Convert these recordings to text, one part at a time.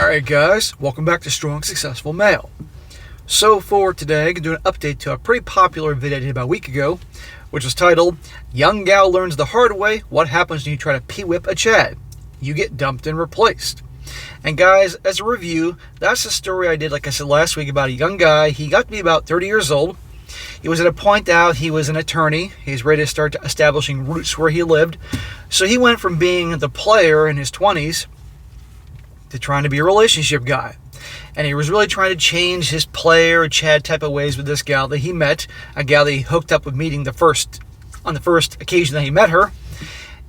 Alright guys, welcome back to Strong Successful Male. So for today, I'm going to do an update to a pretty popular video I did about a week ago, which was titled, Young Gal Learns the Hard Way, What Happens When You Try to P-Whip a Chad? You Get Dumped and Replaced. And guys, as a review, that's the story I did, like I said last week, about a young guy. He got to be about 30 years old. He was at a point out, he was an attorney. He's ready to start establishing roots where he lived. So he went from being the player in his 20s to trying to be a relationship guy. And he was really trying to change his player, Chad type of ways with this gal that he met, a gal that he hooked up with meeting on the first occasion that he met her.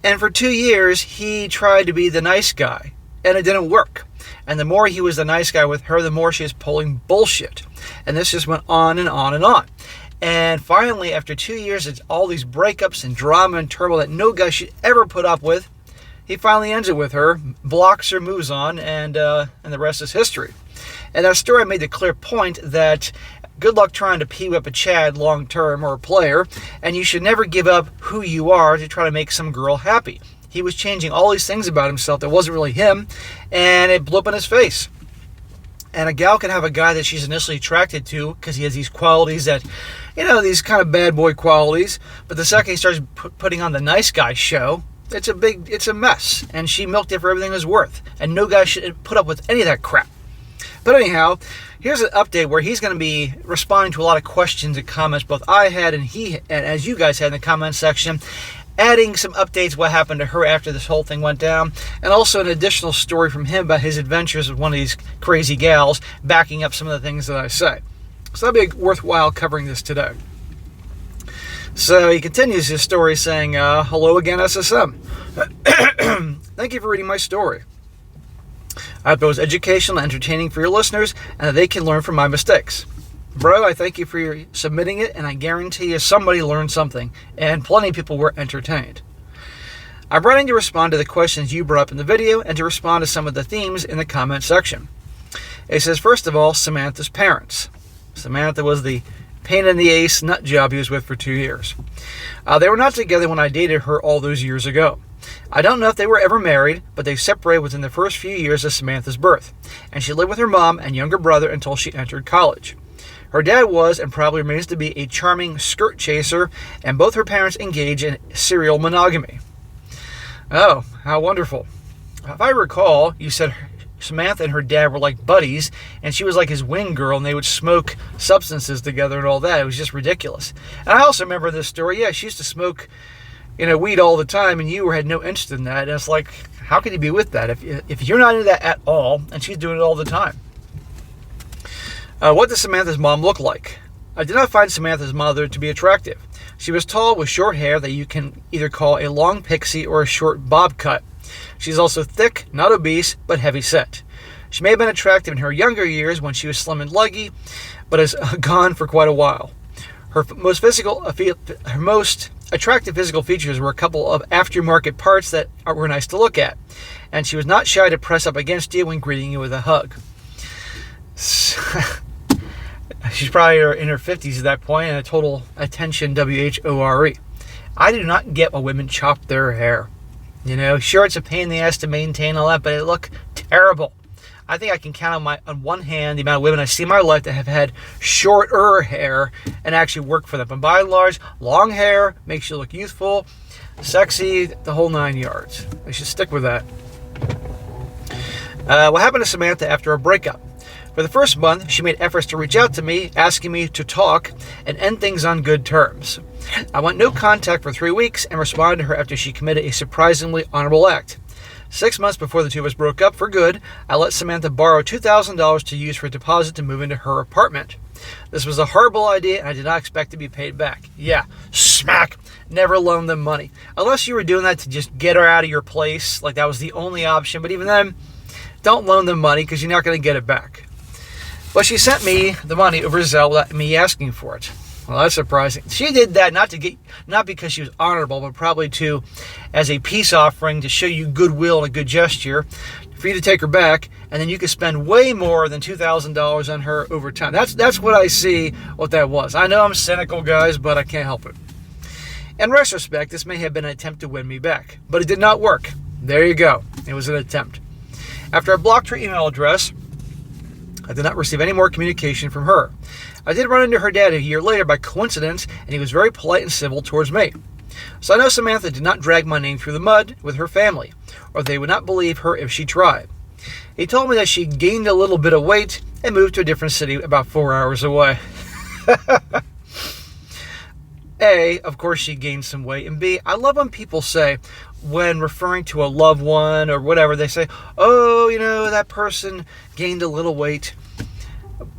And for 2 years, he tried to be the nice guy, and it didn't work. And the more he was the nice guy with her, the more she was pulling bullshit. And this just went on and on and on. And finally, after 2 years, it's all these breakups and drama and turmoil that no guy should ever put up with. He finally ends it with her, blocks her, moves on, and the rest is history. And that story made the clear point that good luck trying to P-whip a Chad long-term or a player, and you should never give up who you are to try to make some girl happy. He was changing all these things about himself that wasn't really him, and it blew up in his face. And a gal can have a guy that she's initially attracted to because he has these qualities that, these kind of bad boy qualities, but the second he starts putting on the nice guy show, it's a mess, and she milked it for everything it was worth, and no guy should put up with any of that crap. But anyhow, here's an update where he's going to be responding to a lot of questions and comments both I had and as you guys had in the comment section, adding some updates what happened to her after this whole thing went down, and also an additional story from him about his adventures with one of these crazy gals, backing up some of the things that I say. So that'll be worthwhile covering this today. So he continues his story saying, hello again, SSM. Thank you for reading my story. I hope it was educational and entertaining for your listeners, and that they can learn from my mistakes. Bro, I thank you for submitting it, and I guarantee you somebody learned something, and plenty of people were entertained. I'm writing to respond to the questions you brought up in the video, and to respond to some of the themes in the comment section. It says, first of all, Samantha's parents. Samantha was the pain in the ace nut job he was with for 2 years. They were not together when I dated her all those years ago. I don't know if they were ever married, but they separated within the first few years of Samantha's birth, and she lived with her mom and younger brother until she entered college. Her dad was, and probably remains to be, a charming skirt chaser, and both her parents engaged in serial monogamy. Oh, how wonderful. If I recall, you said Samantha and her dad were like buddies, and she was like his wing girl, and they would smoke substances together and all that. It was just ridiculous. And I also remember this story. Yeah, she used to smoke, weed all the time, and you had no interest in that. And it's like, how can you be with that if you're not into that at all, and she's doing it all the time? What does Samantha's mom look like? I did not find Samantha's mother to be attractive. She was tall with short hair that you can either call a long pixie or a short bob cut. She's also thick, not obese, but heavy set. She may have been attractive in her younger years when she was slim and leggy, but is gone for quite a while. Her most attractive physical features were a couple of aftermarket parts that were nice to look at, and she was not shy to press up against you when greeting you with a hug. She's probably in her 50s at that point, and a total attention WHORE. I do not get why women chop their hair. Sure, it's a pain in the ass to maintain all that, but it look terrible. I think I can count on one hand the amount of women I see in my life that have had shorter hair and actually work for them. But by and large, long hair makes you look youthful, sexy, the whole 9 yards. They should stick with that. What happened to Samantha after a breakup? For the first month, she made efforts to reach out to me, asking me to talk and end things on good terms. I went no contact for 3 weeks and responded to her after she committed a surprisingly honorable act. 6 months before the two of us broke up for good, I let Samantha borrow $2,000 to use for a deposit to move into her apartment. This was a horrible idea, and I did not expect to be paid back. Yeah, smack. Never loan them money. Unless you were doing that to just get her out of your place, like that was the only option. But even then, don't loan them money because you're not going to get it back. But she sent me the money over Zelle without me asking for it. Well, that's surprising. She did that not because she was honorable, but probably as a peace offering to show you goodwill and a good gesture for you to take her back, and then you could spend way more than $2,000 on her over time. That's what I see what that was. I know I'm cynical, guys, but I can't help it. In retrospect, this may have been an attempt to win me back, but it did not work. There you go. It was an attempt. After I blocked her email address, I did not receive any more communication from her. I did run into her dad a year later by coincidence, and he was very polite and civil towards me. So I know Samantha did not drag my name through the mud with her family, or they would not believe her if she tried. He told me that she gained a little bit of weight and moved to a different city about 4 hours away. A, of course she gained some weight, and B, I love when people say, when referring to a loved one or whatever, they say, oh, that person gained a little weight.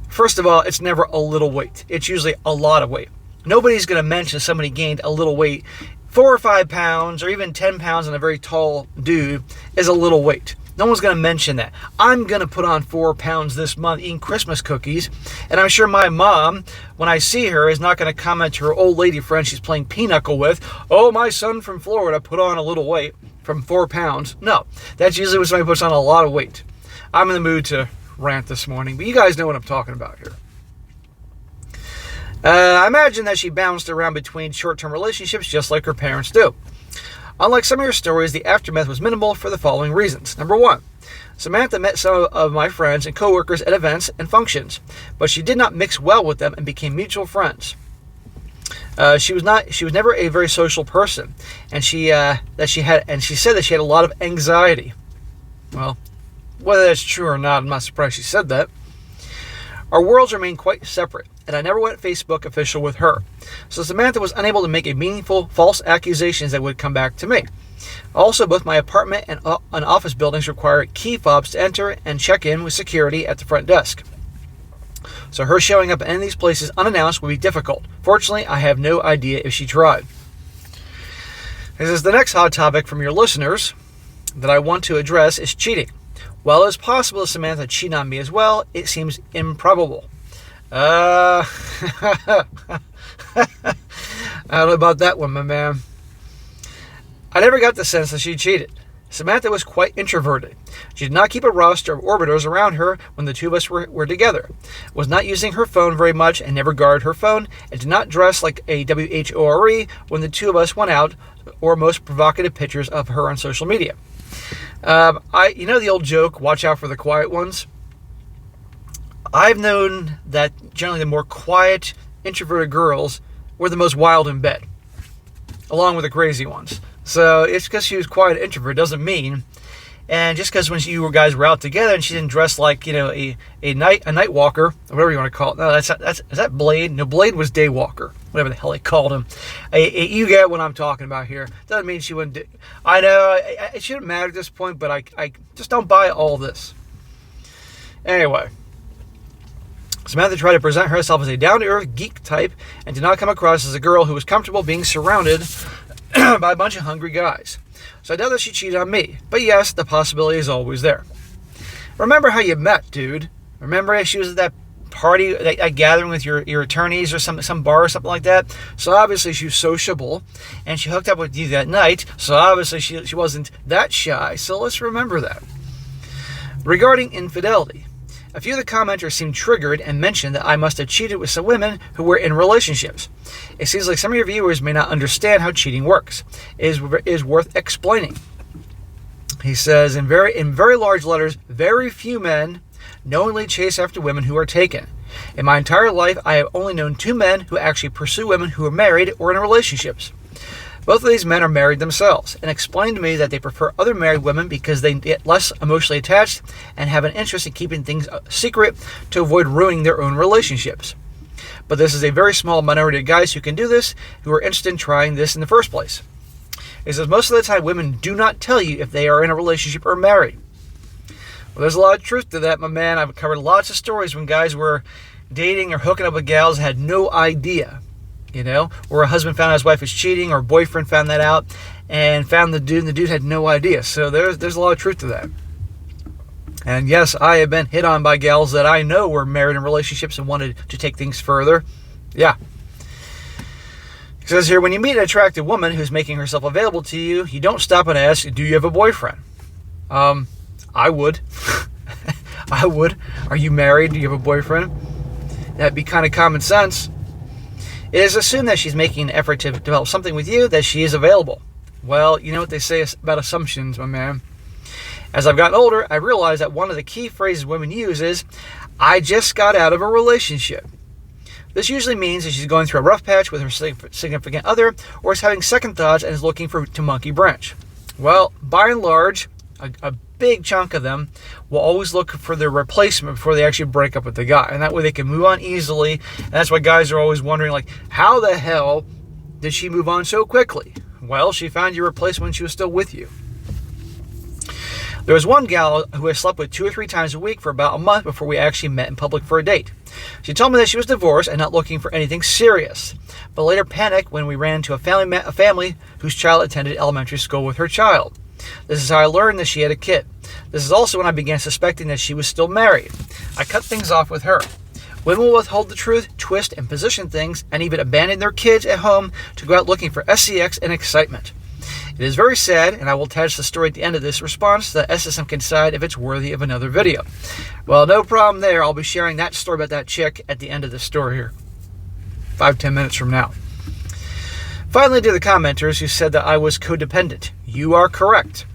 First of all, it's never a little weight. It's usually a lot of weight. Nobody's going to mention somebody gained a little weight. 4 or 5 pounds or even 10 pounds on a very tall dude is a little weight. No one's going to mention that. I'm going to put on 4 pounds this month eating Christmas cookies, and I'm sure my mom, when I see her, is not going to comment to her old lady friend she's playing pinochle with, oh, my son from Florida put on a little weight from 4 pounds. No, that's usually when somebody puts on a lot of weight. I'm in the mood to rant this morning, but you guys know what I'm talking about here. I imagine that she bounced around between short-term relationships just like her parents do. Unlike some of your stories, the aftermath was minimal for the following reasons. Number 1, Samantha met some of my friends and coworkers at events and functions, but she did not mix well with them and became mutual friends. She was never a very social person, and she said that she had a lot of anxiety. Well, whether that's true or not, I'm not surprised she said that. Our worlds remained quite separate, and I never went Facebook official with her. So Samantha was unable to make a meaningful false accusations that would come back to me. Also, both my apartment and office buildings require key fobs to enter and check in with security at the front desk. So her showing up at any of these places unannounced would be difficult. Fortunately, I have no idea if she tried. This is the next hot topic from your listeners that I want to address is cheating. While it is possible that Samantha cheated on me as well, it seems improbable. I don't know about that one, my man. I never got the sense that she cheated. Samantha was quite introverted. She did not keep a roster of orbiters around her when the two of us were together, was not using her phone very much and never guarded her phone, and did not dress like a WHORE when the two of us went out, or most provocative pictures of her on social media. The old joke, watch out for the quiet ones? I've known that generally the more quiet, introverted girls were the most wild in bed, along with the crazy ones. So it's because she was quiet and introvert doesn't mean, and just because when you guys were out together and she didn't dress like a night walker or whatever you want to call it. No, is that Blade? No, Blade was Daywalker, whatever the hell they called him. You get what I'm talking about here. Doesn't mean she wouldn't. I know it shouldn't matter at this point, but I just don't buy all this. Anyway. Samantha tried to present herself as a down-to-earth geek type and did not come across as a girl who was comfortable being surrounded by a bunch of hungry guys. So I doubt that she cheated on me. But yes, the possibility is always there. Remember how you met, dude. Remember she was at that party, that gathering with your attorneys or some bar or something like that? So obviously she was sociable, and she hooked up with you that night. So obviously she wasn't that shy. So let's remember that. Regarding infidelity, a few of the commenters seemed triggered and mentioned that I must have cheated with some women who were in relationships. It seems like some of your viewers may not understand how cheating works. It is worth explaining. He says, in very large letters, very few men knowingly chase after women who are taken. In my entire life, I have only known 2 men who actually pursue women who are married or in relationships. Both of these men are married themselves and explained to me that they prefer other married women because they get less emotionally attached and have an interest in keeping things secret to avoid ruining their own relationships. But this is a very small minority of guys who can do this, who are interested in trying this in the first place. It says most of the time women do not tell you if they are in a relationship or married. Well, there's a lot of truth to that, my man. I've covered lots of stories when guys were dating or hooking up with gals and had no idea. Or a husband found out his wife was cheating, or a boyfriend found that out and found the dude, and the dude had no idea. So there's a lot of truth to that. And yes, I have been hit on by gals that I know were married in relationships and wanted to take things further. Yeah. It says here, when you meet an attractive woman who's making herself available to you, you don't stop and ask, do you have a boyfriend? I would. I would. Are you married? Do you have a boyfriend? That'd be kind of common sense. It is assumed that she's making an effort to develop something with you, that she is available. Well, you know what they say about assumptions, my man. As I've gotten older, I realized that one of the key phrases women use is, "I just got out of a relationship." This usually means that she's going through a rough patch with her significant other, or is having second thoughts and is looking to monkey branch. Well, by and large, a big chunk of them will always look for their replacement before they actually break up with the guy. And that way they can move on easily. And that's why guys are always wondering, like, how the hell did she move on so quickly? Well, she found your replacement when she was still with you. There was one gal who I slept with 2 or 3 times a week for about a month before we actually met in public for a date. She told me that she was divorced and not looking for anything serious, but later panicked when we ran into a family whose child attended elementary school with her child. This is how I learned that she had a kid. This is also when I began suspecting that she was still married. I cut things off with her. Women will withhold the truth, twist and position things, and even abandon their kids at home to go out looking for sex and excitement. It is very sad, and I will attach the story at the end of this response so that SSM can decide if it's worthy of another video. Well, no problem there. I'll be sharing that story about that chick at the end of the story here, 5-10 minutes from now. Finally, to the commenters who said that I was codependent. You are correct.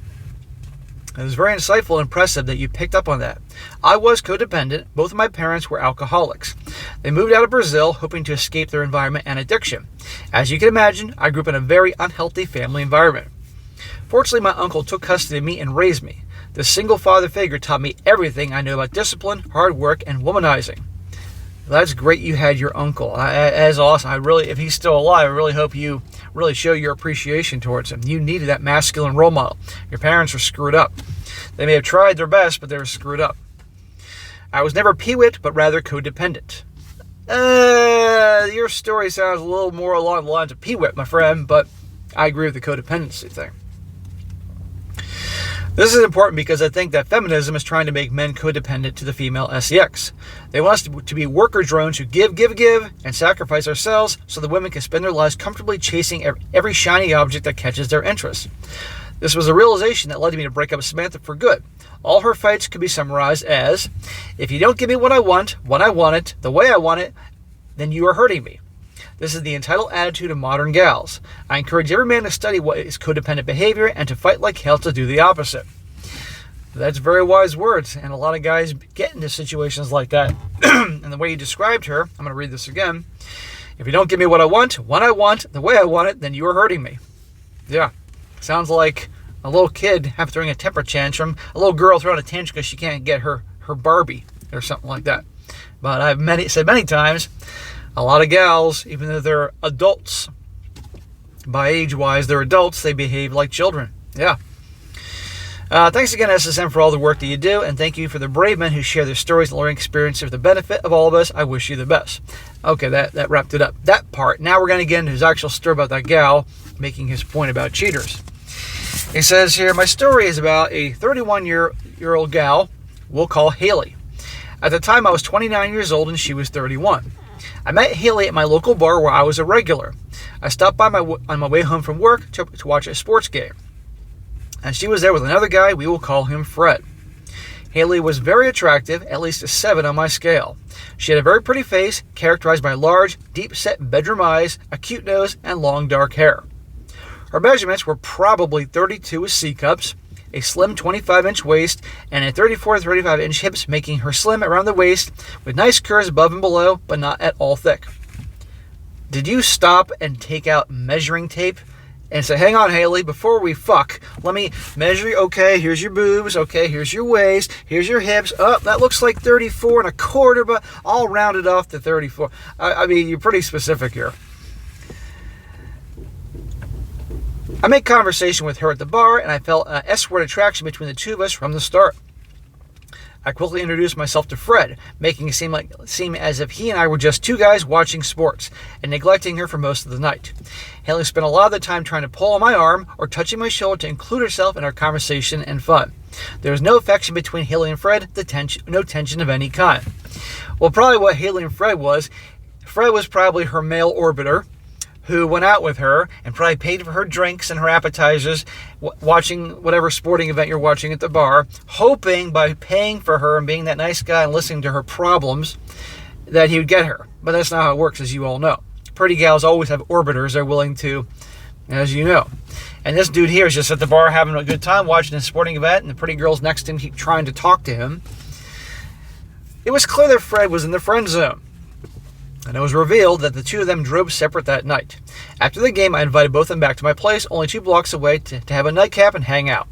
It was very insightful and impressive that you picked up on that. I was codependent. Both of my parents were alcoholics. They moved out of Brazil hoping to escape their environment and addiction. As you can imagine, I grew up in a very unhealthy family environment. Fortunately, my uncle took custody of me and raised me. This single father figure taught me everything I know about discipline, hard work, and womanizing. That's great you had your uncle. That's awesome. If he's still alive, I really hope you really show your appreciation towards him. You needed that masculine role model. Your parents were screwed up. They may have tried their best, but they were screwed up. I was never peewit, but rather codependent. Your story sounds a little more along the lines of peewit, my friend, but I agree with the codependency thing. This is important because I think that feminism is trying to make men codependent to the female sex. They want us to be worker drones who give, and sacrifice ourselves so the women can spend their lives comfortably chasing every shiny object that catches their interest. This was a realization that led me to break up with Samantha for good. All her fights could be summarized as, if you don't give me what I want, when I want it, the way I want it, then you are hurting me. This is the entitled attitude of modern gals. I encourage every man to study what is codependent behavior and to fight like hell to do the opposite. That's very wise words, and a lot of guys get into situations like that. And the way you described her, I'm going to read this again. If you don't give me what I want, when I want, the way I want it, then you are hurting me. Yeah, sounds like a little kid throwing a temper tantrum, a little girl throwing a tantrum because she can't get her Barbie or something like that. But I've said many times, a lot of gals, even though they're adults, by age-wise, they're adults, they behave like children. Yeah. Thanks again, SSM, for all the work that you do, and thank you for the brave men who share their stories and learning experiences for the benefit of all of us. I wish you the best. Okay, that wrapped it up. That part. Now we're going to get into his actual story about that gal making his point about cheaters. He says here, my story is about a 31-year-old gal we'll call Haley. At the time, I was 29 years old and she was 31. I met Haley at my local bar where I was a regular. I stopped by on my way home from work to watch a sports game. And she was there with another guy, we will call him Fred. Haley was very attractive, at least a 7 on my scale. She had a very pretty face, characterized by large, deep-set bedroom eyes, a cute nose, and long dark hair. Her measurements were probably 32 C-cups, a slim 25-inch waist, and a 34 to 35-inch hips, making her slim around the waist, with nice curves above and below, but not at all thick. Did you stop and take out measuring tape and say, hang on, Haley, before we fuck, let me measure you. Okay, here's your boobs. Okay, here's your waist. Here's your hips. Oh, that looks like 34 and a quarter, but I'll round it off to 34. I mean, you're pretty specific here. I made conversation with her at the bar, and I felt an escort attraction between the two of us from the start. I quickly introduced myself to Fred, making it seem as if he and I were just two guys watching sports, and neglecting her for most of the night. Haley spent a lot of the time trying to pull on my arm or touching my shoulder to include herself in our conversation and fun. There was no affection between Haley and Fred, no tension of any kind. Well, probably what Haley and Fred was probably her male orbiter, who went out with her and probably paid for her drinks and her appetizers, watching whatever sporting event you're watching at the bar, hoping by paying for her and being that nice guy and listening to her problems that he would get her. But that's not how it works, as you all know. Pretty gals always have orbiters they're willing to as you know. And this dude here is just at the bar having a good time watching a sporting event, and the pretty girls next to him keep trying to talk to him. It was clear that Fred was in the friend zone, and it was revealed that the two of them drove separate that night. After the game, I invited both of them back to my place, only 2 blocks away, to have a nightcap and hang out.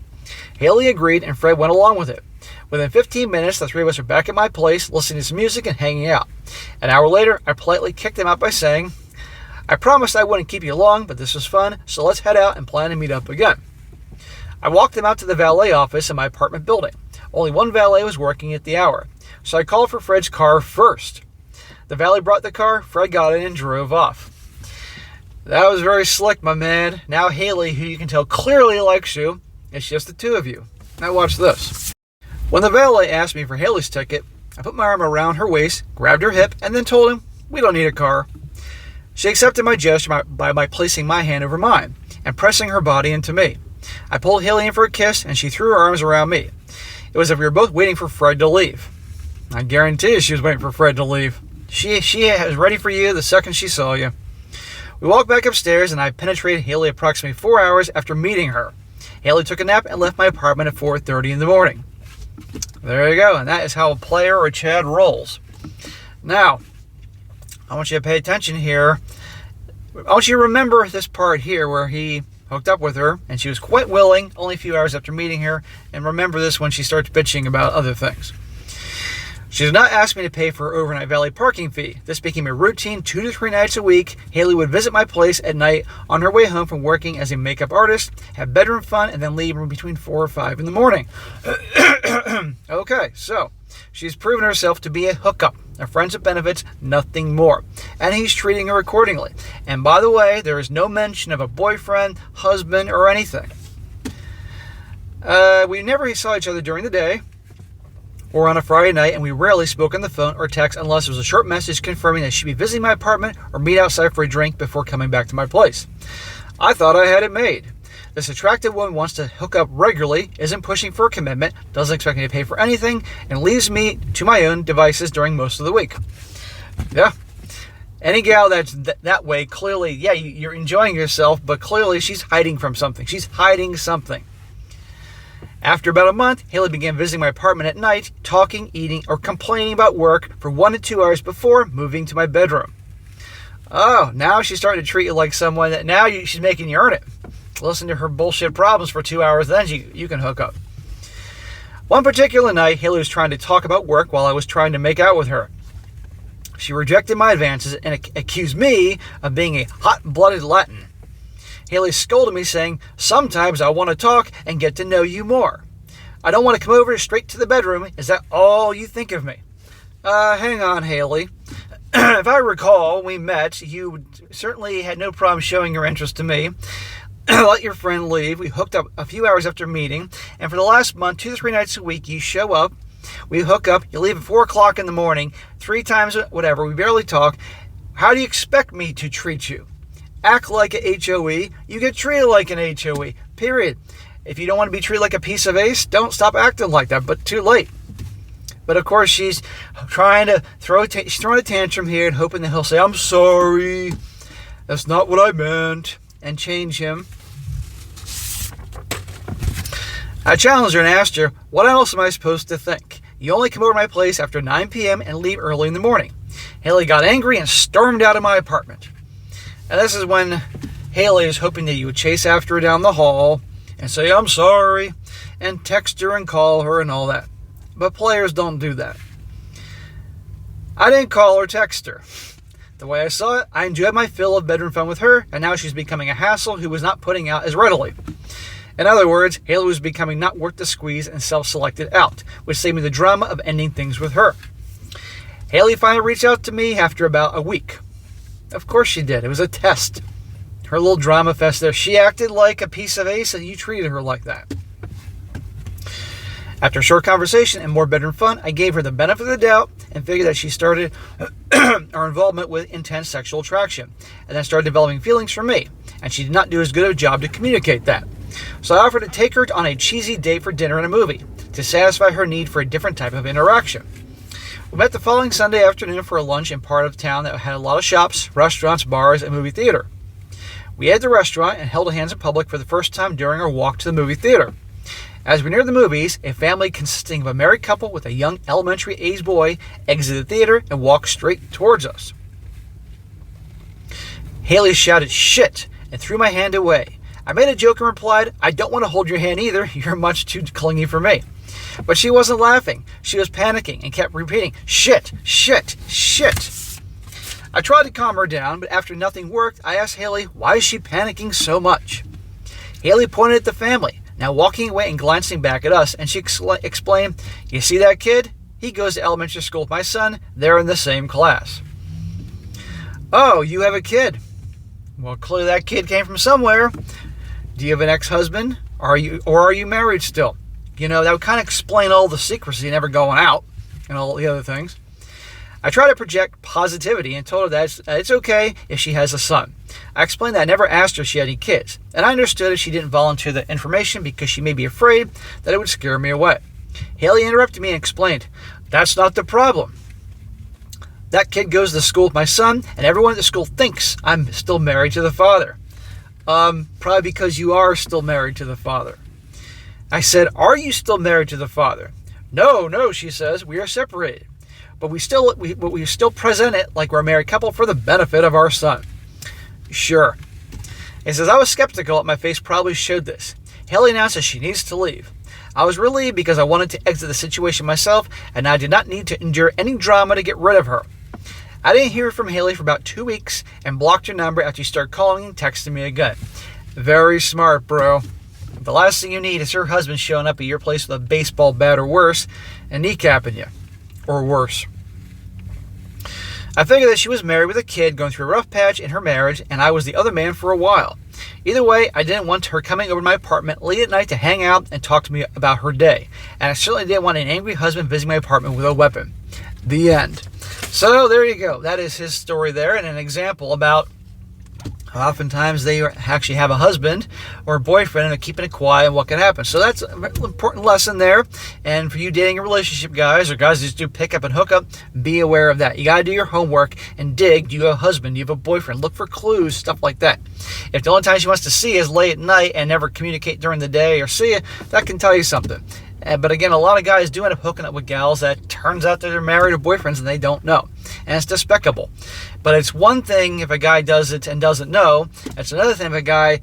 Haley agreed, and Fred went along with it. Within 15 minutes, the 3 of us were back at my place, listening to some music and hanging out. An hour later, I politely kicked him out by saying, "I promised I wouldn't keep you long, but this was fun, so let's head out and plan to meet up again." I walked him out to the valet office in my apartment building. Only one valet was working at the hour, so I called for Fred's car first. The valet brought the car, Fred got in and drove off. That was very slick, my man. Now Haley, who you can tell clearly likes you, it's just the 2 of you. Now watch this. When the valet asked me for Haley's ticket, I put my arm around her waist, grabbed her hip, and then told him, "We don't need a car." She accepted my gesture by placing my hand over mine and pressing her body into me. I pulled Haley in for a kiss, and she threw her arms around me. It was as if we were both waiting for Fred to leave. I guarantee you she was waiting for Fred to leave. She was ready for you the second she saw you. We walked back upstairs, and I penetrated Haley approximately 4 hours after meeting her. Haley took a nap and left my apartment at 4:30 in the morning. There you go, and that is how a player or Chad rolls. Now, I want you to pay attention here. I want you to remember this part here where he hooked up with her, and she was quite willing only a few hours after meeting her, and remember this when she starts bitching about other things. She did not ask me to pay for her overnight valet parking fee. This became a routine 2 to 3 nights a week. Haley would visit my place at night on her way home from working as a makeup artist, have bedroom fun, and then leave between 4 or 5 in the morning. Okay, so she's proven herself to be a hookup, a friends with benefits, nothing more. And he's treating her accordingly. And by the way, there is no mention of a boyfriend, husband, or anything. We never saw each other during the day or on a Friday night, and we rarely spoke on the phone or text unless there was a short message confirming that she'd be visiting my apartment or meet outside for a drink before coming back to my place. I thought I had it made. This attractive woman wants to hook up regularly, isn't pushing for a commitment, doesn't expect me to pay for anything, and leaves me to my own devices during most of the week. Yeah. Any gal that's that way, clearly, yeah, you're enjoying yourself, but clearly she's hiding from something. She's hiding something. After about a month, Haley began visiting my apartment at night, talking, eating, or complaining about work for 1 to 2 hours before moving to my bedroom. Oh, now she's starting to treat you like someone that now she's making you earn it. Listen to her bullshit problems for 2 hours, then you can hook up. One particular night, Haley was trying to talk about work while I was trying to make out with her. She rejected my advances and accused me of being a hot-blooded Latin. Haley scolded me, saying, "Sometimes I want to talk and get to know you more. I don't want to come over straight to the bedroom. Is that all you think of me?" Hang on, Haley. If I recall, we met. You certainly had no problem showing your interest to me. Let your friend leave. We hooked up a few hours after meeting, and for the last month, 2 to 3 nights a week, you show up, we hook up, you leave at 4 o'clock in the morning, 3 times, whatever, we barely talk. How do you expect me to treat you? Act like an HOE, you get treated like an HOE, period. If you don't want to be treated like a piece of ace, don't stop acting like that, but too late. But of course, she's trying to she's throwing a tantrum here and hoping that he'll say, "I'm sorry, that's not what I meant," and change him. I challenged her and asked her, "What else am I supposed to think? You only come over to my place after 9 p.m. and leave early in the morning." Haley got angry and stormed out of my apartment. And this is when Haley is hoping that you would chase after her down the hall and say, "I'm sorry," and text her and call her and all that. But players don't do that. I didn't call or text her. The way I saw it, I enjoyed my fill of bedroom fun with her, and now she's becoming a hassle who was not putting out as readily. In other words, Haley was becoming not worth the squeeze and self-selected out, which saved me the drama of ending things with her. Haley finally reached out to me after about a week. Of course she did. It was a test. Her little drama fest there. She acted like a piece of ace, and you treated her like that. After a short conversation and more bedroom fun, I gave her the benefit of the doubt and figured that she started our involvement with intense sexual attraction, and then started developing feelings for me, and she did not do as good a job to communicate that. So I offered to take her on a cheesy date for dinner and a movie to satisfy her need for a different type of interaction. We met the following Sunday afternoon for a lunch in part of town that had a lot of shops, restaurants, bars, and movie theater. We ate at the restaurant and held hands in public for the first time during our walk to the movie theater. As we neared the movies, a family consisting of a married couple with a young elementary-aged boy exited the theater and walked straight towards us. Haley shouted, "Shit," and threw my hand away. I made a joke and replied, "I don't want to hold your hand either. You're much too clingy for me." But she wasn't laughing. She was panicking and kept repeating, "Shit, shit, shit." I tried to calm her down, but after nothing worked, I asked Haley, why is she panicking so much? Haley pointed at the family, now walking away and glancing back at us, and she explained, "You see that kid? He goes to elementary school with my son. They're in the same class." "Oh, you have a kid. Well, clearly that kid came from somewhere. Do you have an ex-husband? Or are you married still?" That would kind of explain all the secrecy never going out and all the other things. I tried to project positivity and told her that it's okay if she has a son. I explained that I never asked her if she had any kids, and I understood if she didn't volunteer the information because she may be afraid that it would scare me away. Haley interrupted me and explained, "That's not the problem. That kid goes to school with my son, and everyone at the school thinks I'm still married to the father." Probably because you are still married to the father. I said, "Are you still married to the father?" No, she says, "we are separated. But we still present it like we're a married couple for the benefit of our son." Sure. It says, "I was skeptical that my face probably showed this. Haley announced that she needs to leave. I was relieved because I wanted to exit the situation myself, and I did not need to endure any drama to get rid of her. I didn't hear from Haley for about 2 weeks and blocked her number after she started calling and texting me again." Very smart, bro. The last thing you need is her husband showing up at your place with a baseball bat or worse and kneecapping you. Or worse. I figured that she was married with a kid going through a rough patch in her marriage, and I was the other man for a while. Either way, I didn't want her coming over to my apartment late at night to hang out and talk to me about her day. And I certainly didn't want an angry husband visiting my apartment with a weapon. The end. So there you go. That is his story there, and an example about how oftentimes they actually have a husband or a boyfriend and they're keeping it quiet and what can happen. So that's an important lesson there. And for you dating a relationship guys, or guys who just do pick up and hook up, be aware of that. You got to do your homework and dig. Do you have a husband? Do you have a boyfriend? Look for clues, stuff like that. If the only time she wants to see is late at night and never communicate during the day or see you, that can tell you something. But again, a lot of guys do end up hooking up with gals that turns out that they're married or boyfriends and they don't know. And it's despicable. But it's one thing if a guy does it and doesn't know. It's another thing if a guy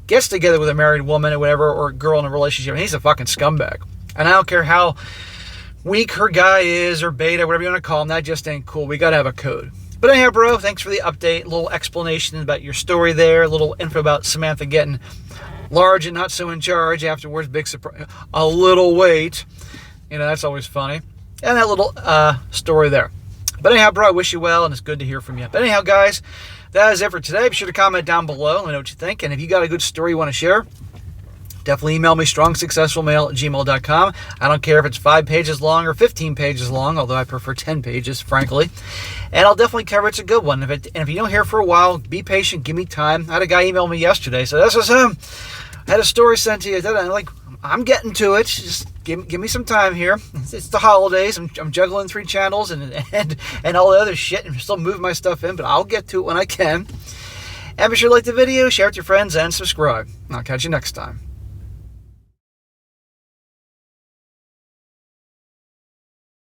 gets together with a married woman or whatever, or a girl in a relationship, and he's a fucking scumbag. And I don't care how weak her guy is or beta, whatever you want to call him, that just ain't cool. We got to have a code. But anyhow, bro, thanks for the update. A little explanation about your story there. A little info about Samantha getting large and not so in charge afterwards. Big surprise. A little weight. That's always funny. And that little story there. But anyhow, bro, I wish you well, and it's good to hear from you. But anyhow, guys, that is it for today. Be sure to comment down below. Let me know what you think. And if you got a good story you want to share, definitely email me, strongsuccessfulmale@gmail.com. I don't care if it's 5 pages long or 15 pages long, although I prefer 10 pages, frankly. And I'll definitely cover it. It's a good one. And if you don't hear for a while, be patient. Give me time. I had a guy email me yesterday. So SSM, I had a story sent to you. I'm getting to it. Just give me some time here. It's the holidays. I'm juggling 3 channels and all the other shit. And still moving my stuff in, but I'll get to it when I can. And be sure to like the video, share it with your friends, and subscribe. I'll catch you next time.